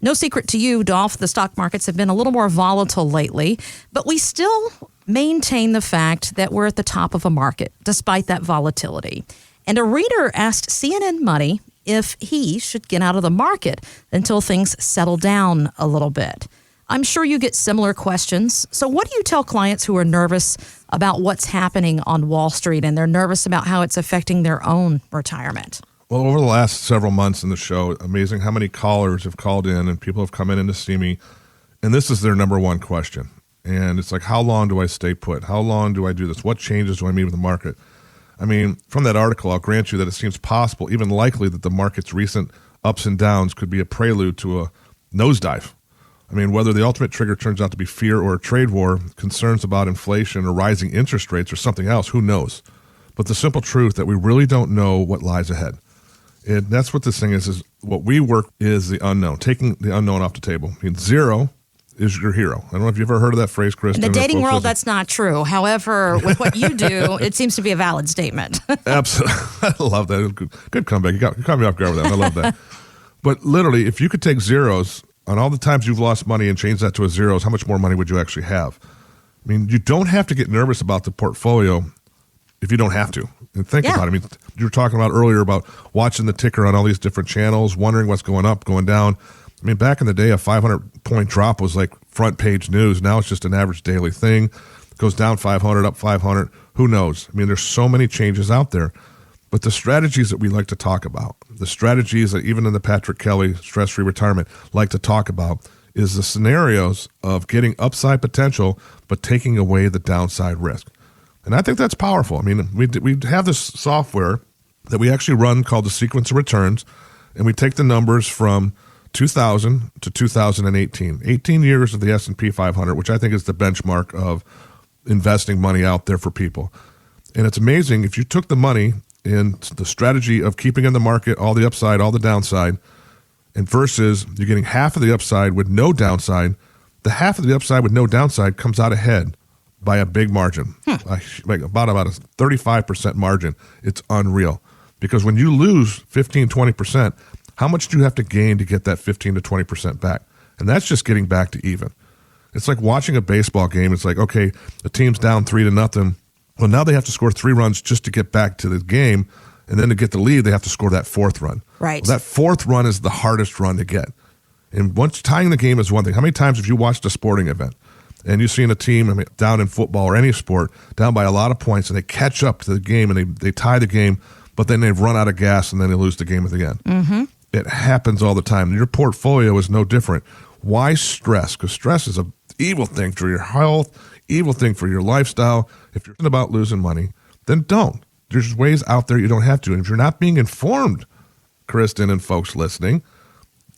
No secret to you, Dolph, the stock markets have been a little more volatile lately, but we still maintain the fact that we're at the top of a market despite that volatility. And a reader asked CNN Money if he should get out of the market until things settle down a little bit. I'm sure you get similar questions. So what do you tell clients who are nervous about what's happening on Wall Street and they're nervous about how it's affecting their own retirement? Well, over the last several months in the show, amazing how many callers have called in and people have come in to see me. And this is their number one question. And it's like, how long do I stay put? How long do I do this? What changes do I make with the market? I mean, from that article, I'll grant you that it seems possible, even likely, that the market's recent ups and downs could be a prelude to a nosedive. I mean, whether the ultimate trigger turns out to be fear or a trade war, concerns about inflation or rising interest rates or something else, who knows? But the simple truth that we really don't know what lies ahead. And that's what this thing is what we work is the unknown, taking the unknown off the table. I mean, zero is your hero. I don't know if you've ever heard of that phrase, Kristen. In the dating world, that's not true. However, with what you do, it seems to be a valid statement. Absolutely. I love that. Good comeback. You caught me off guard with that. I love that. But literally, if you could take zeros on all the times you've lost money and change that to a zeros, how much more money would you actually have? I mean, you don't have to get nervous about the portfolio if you don't have to. And think about it. I mean, you were talking about earlier about watching the ticker on all these different channels, wondering what's going up, going down. I mean, back in the day, a 500-point drop was like front page news. Now it's just an average daily thing. It goes down 500, up 500. Who knows? I mean, there's so many changes out there. But the strategies that we like to talk about, the strategies that even in the Patrick Kelly Stress-Free Retirement like to talk about, is the scenarios of getting upside potential but taking away the downside risk. And I think that's powerful. I mean, we have this software that we actually run called the Sequence of Returns, and we take the numbers from 2000 to 2018, 18 years of the S&P 500, which I think is the benchmark of investing money out there for people. And it's amazing if you took the money in the strategy of keeping in the market all the upside, all the downside, and versus you're getting half of the upside with no downside, the half of the upside with no downside comes out ahead by a big margin, like about a 35% margin. It's unreal. Because when you lose 15, 20%, how much do you have to gain to get that 15 to 20% back? And that's just getting back to even. It's like watching a baseball game. It's like, okay, the team's down 3-0. Well, now they have to score 3 runs just to get back to the game. And then to get the lead, they have to score that 4th run. Right. Well, that 4th run is the hardest run to get. And once tying the game is one thing. How many times have you watched a sporting event and you've seen a team, I mean, down in football or any sport, down by a lot of points, and they catch up to the game and they tie the game, but then they've run out of gas and then they lose the game at the end. Mm-hmm. It happens all the time. Your portfolio is no different. Why stress? Because stress is an evil thing for your health, evil thing for your lifestyle. If you're about losing money, then don't. There's ways out there you don't have to. And if you're not being informed, Kristen and folks listening,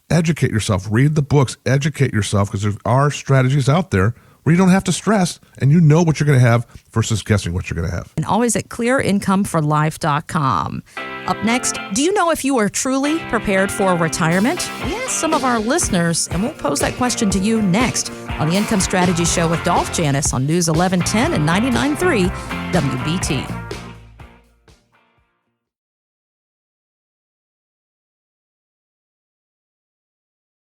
educate yourself. Read the books. Educate yourself, because there are strategies out there where you don't have to stress and you know what you're going to have versus guessing what you're going to have. And always at clearincomeforlife.com. Up next, do you know if you are truly prepared for retirement? We asked some of our listeners, and we'll pose that question to you next on the Income Strategy Show with Dolph Janis on News 1110 and 99.3 WBT.